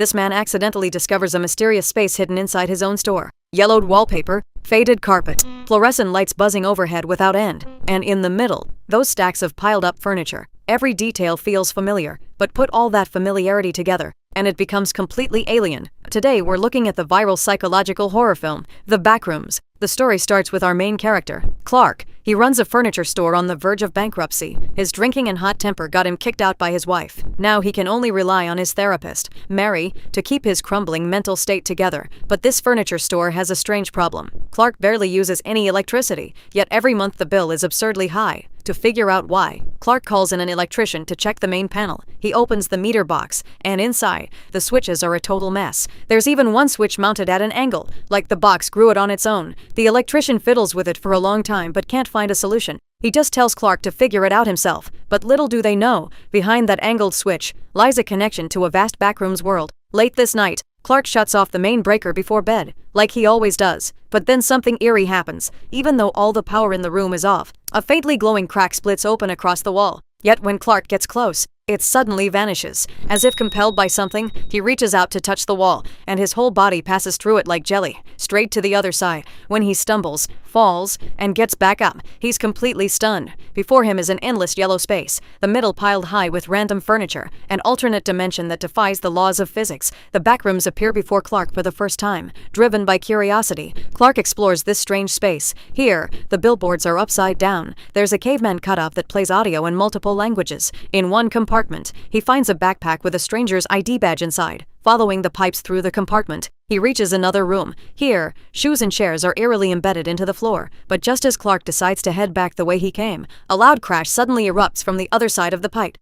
this man accidentally discovers a mysterious space hidden inside his own store. Yellowed wallpaper, faded carpet, fluorescent lights buzzing overhead without end, and in the middle, those stacks of piled-up furniture. Every detail feels familiar, but put all that familiarity together, and it becomes completely alien. Today we're looking at the viral psychological horror film, The Backrooms. The story starts with our main character, Clark. He runs a furniture store on the verge of bankruptcy. His drinking and hot temper got him kicked out by his wife. Now he can only rely on his therapist, Mary, to keep his crumbling mental state together. But this furniture store has a strange problem. Clark barely uses any electricity, yet every month the bill is absurdly high. To figure out why, Clark calls in an electrician to check the main panel. He opens the meter box, and inside, the switches are a total mess. There's even one switch mounted at an angle, like the box grew it on its own. The electrician fiddles with it for a long time but can't find a solution. He just tells Clark to figure it out himself, but little do they know, behind that angled switch lies a connection to a vast backrooms world. Late this night, Clark shuts off the main breaker before bed, like he always does. But then something eerie happens. Even though all the power in the room is off, a faintly glowing crack splits open across the wall. Yet when Clark gets close, it suddenly vanishes. As if compelled by something, he reaches out to touch the wall, and his whole body passes through it like jelly, straight to the other side. When he stumbles, falls, and gets back up, he's completely stunned. Before him is an endless yellow space, the middle piled high with random furniture, an alternate dimension that defies the laws of physics. The backrooms appear before Clark for the first time. Driven by curiosity, Clark explores this strange space. Here, the billboards are upside down. There's a caveman cutout that plays audio in multiple languages. In one compartment, he finds a backpack with a stranger's ID badge inside. Following the pipes through the compartment, he reaches another room. Here, shoes and chairs are eerily embedded into the floor. But just as Clark decides to head back the way he came, a loud crash suddenly erupts from the other side of the pipe.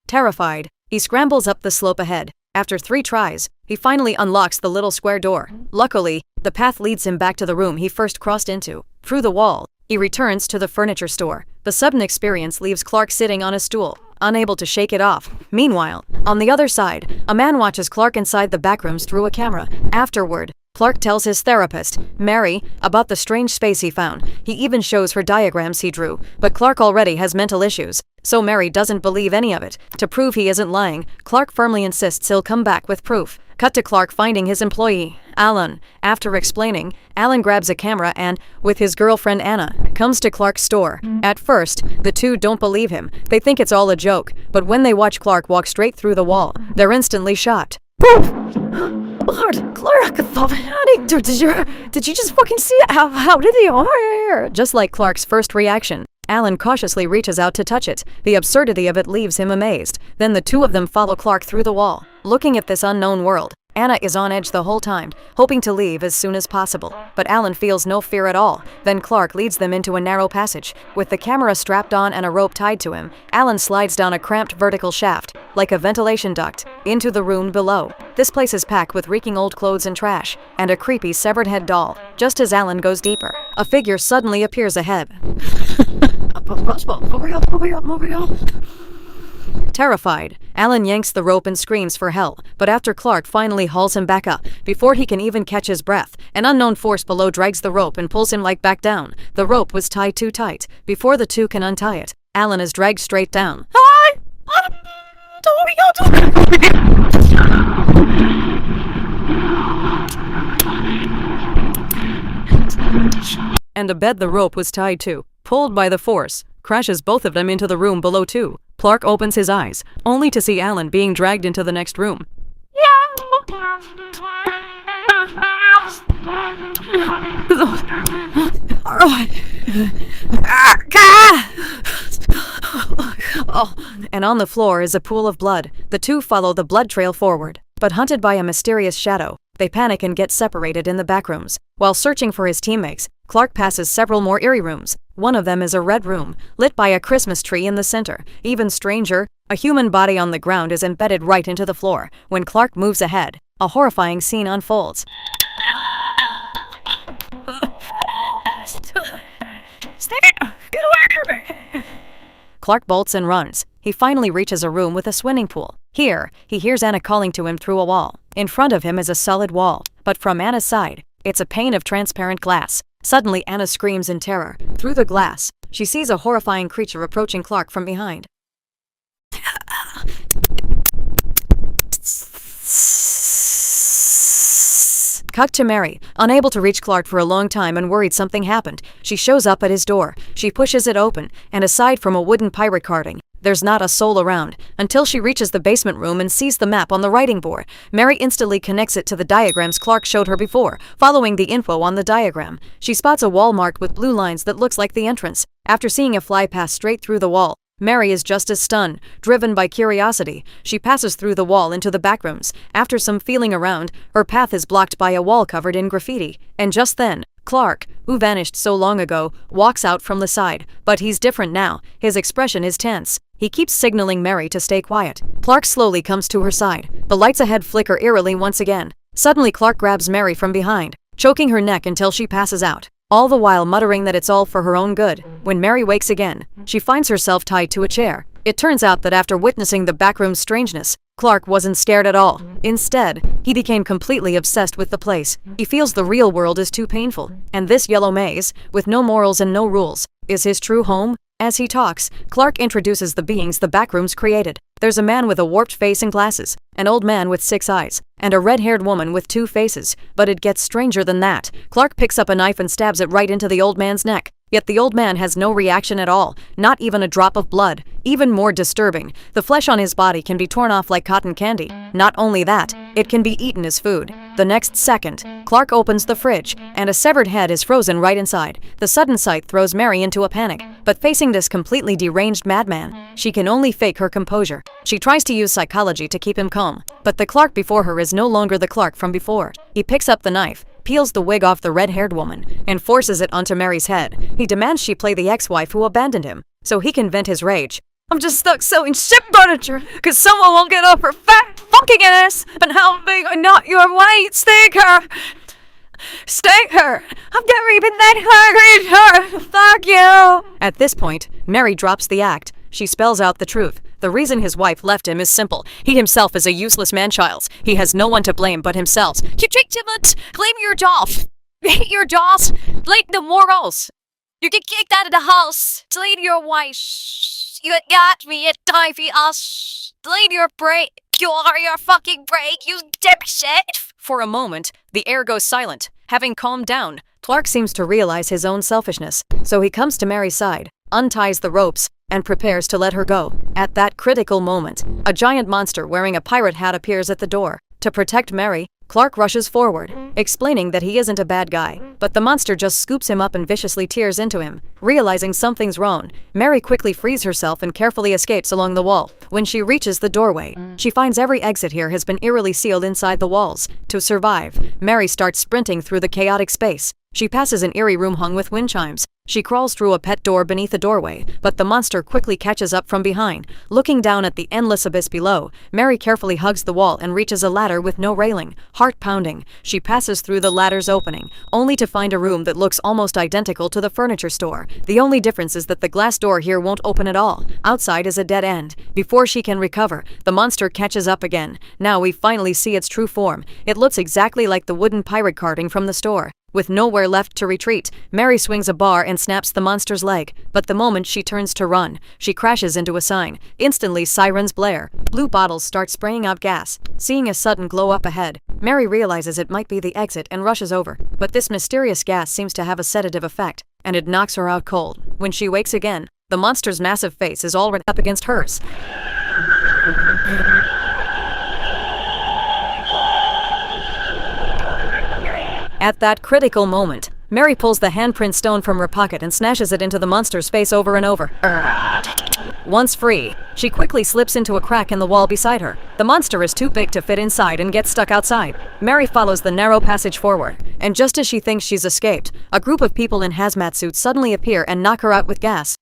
Terrified, he scrambles up the slope ahead. After 3 tries, he finally unlocks the little square door. Luckily, the path leads him back to the room he first crossed into. Through the wall, he returns to the furniture store. The sudden experience leaves Clark sitting on a stool, unable to shake it off. Meanwhile, on the other side, a man watches Clark inside the backrooms through a camera. Afterward, Clark tells his therapist, Mary, about the strange space he found. He even shows her diagrams he drew, but Clark already has mental issues, so Mary doesn't believe any of it. To prove he isn't lying, Clark firmly insists he'll come back with proof. Cut to Clark finding his employee, Alan. After explaining, Alan grabs a camera and, with his girlfriend Anna, comes to Clark's store. At first, the two don't believe him. They think it's all a joke, but when they watch Clark walk straight through the wall, they're instantly shocked. Poof! Lord, Clark, honey, did you just fucking see it? How did you? Just like Clark's first reaction, Alan cautiously reaches out to touch it. The absurdity of it leaves him amazed. Then the two of them follow Clark through the wall. Looking at this unknown world, Anna is on edge the whole time, hoping to leave as soon as possible. But Alan feels no fear at all. Then Clark leads them into a narrow passage. With the camera strapped on and a rope tied to him, Alan slides down a cramped vertical shaft, like a ventilation duct, into the room below. This place is packed with reeking old clothes and trash, and a creepy severed head doll. Just as Alan goes deeper, a figure suddenly appears ahead. Terrified, Alan yanks the rope and screams for help, but after Clark finally hauls him back up, before he can even catch his breath, an unknown force below drags the rope and pulls him back down. The rope was tied too tight. Before the two can untie it, Alan is dragged straight down. And the bed the rope was tied to, pulled by the force, crashes both of them into the room below too. Clark opens his eyes, only to see Alan being dragged into the next room. And on the floor is a pool of blood. The two follow the blood trail forward, but hunted by a mysterious shadow, they panic and get separated in the backrooms. While searching for his teammates, Clark passes several more eerie rooms. One of them is a red room, lit by a Christmas tree in the center. Even stranger, a human body on the ground is embedded right into the floor. When Clark moves ahead, a horrifying scene unfolds. Get away from me! Clark bolts and runs. He finally reaches a room with a swimming pool. Here, he hears Anna calling to him through a wall. In front of him is a solid wall, but from Anna's side, it's a pane of transparent glass. Suddenly, Anna screams in terror. Through the glass, she sees a horrifying creature approaching Clark from behind. Cut to Mary, unable to reach Clark for a long time and worried something happened. She shows up at his door. She pushes it open, and aside from a wooden pirate carving, there's not a soul around, until she reaches the basement room and sees the map on the writing board. Mary instantly connects it to the diagrams Clark showed her before, following the info on the diagram. She spots a wall marked with blue lines that looks like the entrance. After seeing a fly pass straight through the wall, Mary is just as stunned. Driven by curiosity, she passes through the wall into the back rooms. After some feeling around, her path is blocked by a wall covered in graffiti. And just then, Clark, who vanished so long ago, walks out from the side. But he's different now. His expression is tense. He keeps signaling Mary to stay quiet. Clark slowly comes to her side. The lights ahead flicker eerily once again. Suddenly Clark grabs Mary from behind, choking her neck until she passes out, all the while muttering that it's all for her own good. When Mary wakes again, she finds herself tied to a chair. It turns out that after witnessing the backroom's strangeness, Clark wasn't scared at all. Instead, he became completely obsessed with the place. He feels the real world is too painful, and this yellow maze, with no morals and no rules, is his true home. As he talks, Clark introduces the beings the backrooms created. There's a man with a warped face and glasses, an old man with 6 eyes, and a red-haired woman with 2 faces. But it gets stranger than that. Clark picks up a knife and stabs it right into the old man's neck. Yet the old man has no reaction at all, not even a drop of blood. Even more disturbing, the flesh on his body can be torn off like cotton candy. Not only that, it can be eaten as food. The next second, Clark opens the fridge, and a severed head is frozen right inside. The sudden sight throws Mary into a panic, but facing this completely deranged madman, she can only fake her composure. She tries to use psychology to keep him calm, but the Clark before her is no longer the Clark from before. He picks up the knife, peels the wig off the red-haired woman, and forces it onto Mary's head. He demands she play the ex-wife who abandoned him, so he can vent his rage. I'm just stuck selling ship furniture, cause someone won't get off her fat fucking ass, and how big or not your weight, stake her! Stake her! I'm never even that hungry, fuck you! At this point, Mary drops the act. She spells out the truth. The reason his wife left him is simple. He himself is a useless man-child. He has no one to blame but himself. You drink too much, blame your dolls. Hate your dolls, blame the morals. You get kicked out of the house, blame your wife. You got me at time for us. Blame your break. You are your fucking break, you dipshit. For a moment, the air goes silent. Having calmed down, Clark seems to realize his own selfishness, so he comes to Mary's side, unties the ropes, and prepares to let her go. At that critical moment, a giant monster wearing a pirate hat appears at the door. To protect Mary, Clark rushes forward, explaining that he isn't a bad guy, but the monster just scoops him up and viciously tears into him. Realizing something's wrong, Mary quickly frees herself and carefully escapes along the wall. When she reaches the doorway, she finds every exit here has been eerily sealed inside the walls. To survive, Mary starts sprinting through the chaotic space. She passes an eerie room hung with wind chimes. She crawls through a pet door beneath a doorway, but the monster quickly catches up from behind. Looking down at the endless abyss below, Mary carefully hugs the wall and reaches a ladder with no railing. Heart pounding, she passes through the ladder's opening, only to find a room that looks almost identical to the furniture store. The only difference is that the glass door here won't open at all. Outside is a dead end. Before she can recover, the monster catches up again. Now we finally see its true form. It looks exactly like the wooden pirate carving from the store. With nowhere left to retreat, Mary swings a bar and snaps the monster's leg, but the moment she turns to run, she crashes into a sign. Instantly, sirens blare. Blue bottles start spraying out gas. Seeing a sudden glow up ahead, Mary realizes it might be the exit and rushes over, but this mysterious gas seems to have a sedative effect, and it knocks her out cold. When she wakes again, the monster's massive face is all up against hers. At that critical moment, Mary pulls the handprint stone from her pocket and smashes it into the monster's face over and over. Once free, she quickly slips into a crack in the wall beside her. The monster is too big to fit inside and gets stuck outside. Mary follows the narrow passage forward, and just as she thinks she's escaped, a group of people in hazmat suits suddenly appear and knock her out with gas.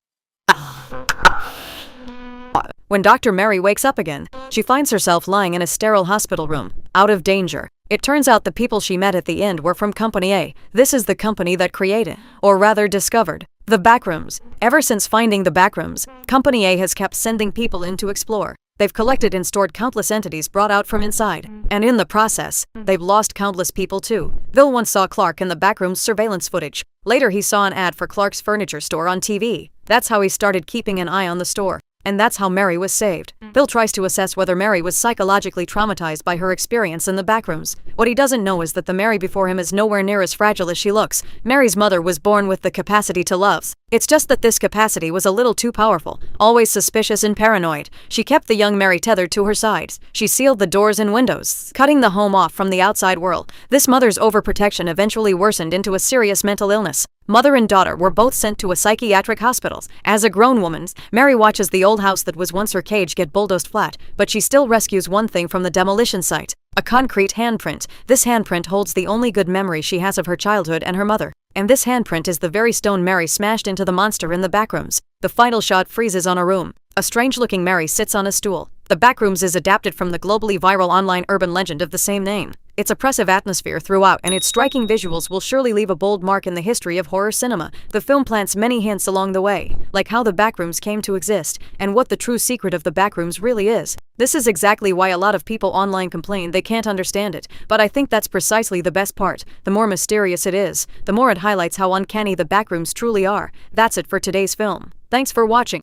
When Dr. Mary wakes up again, she finds herself lying in a sterile hospital room, out of danger. It turns out the people she met at the end were from Company A. This is the company that created, or rather discovered, the backrooms. Ever since finding the backrooms, Company A has kept sending people in to explore. They've collected and stored countless entities brought out from inside, and in the process, they've lost countless people too. Bill once saw Clark in the backroom's surveillance footage. Later he saw an ad for Clark's furniture store on TV. That's how he started keeping an eye on the store. and that's how Mary was saved. Bill tries to assess whether Mary was psychologically traumatized by her experience in the backrooms. What he doesn't know is that the Mary before him is nowhere near as fragile as she looks. Mary's mother was born with the capacity to love. It's just that this capacity was a little too powerful, always suspicious and paranoid. She kept the young Mary tethered to her sides. She sealed the doors and windows, cutting the home off from the outside world. This mother's overprotection eventually worsened into a serious mental illness. Mother and daughter were both sent to a psychiatric hospitals. As a grown woman, Mary watches the old house that was once her cage get bulldozed flat, but she still rescues one thing from the demolition site: a concrete handprint. This handprint holds the only good memory she has of her childhood and her mother. And this handprint is the very stone Mary smashed into the monster in the backrooms. The final shot freezes on a room. A strange-looking Mary sits on a stool. The Backrooms is adapted from the globally viral online urban legend of the same name. Its oppressive atmosphere throughout and its striking visuals will surely leave a bold mark in the history of horror cinema. The film plants many hints along the way, like how the Backrooms came to exist, and what the true secret of the Backrooms really is. This is exactly why a lot of people online complain they can't understand it, but I think that's precisely the best part. The more mysterious it is, the more it highlights how uncanny the Backrooms truly are. That's it for today's film. Thanks for watching.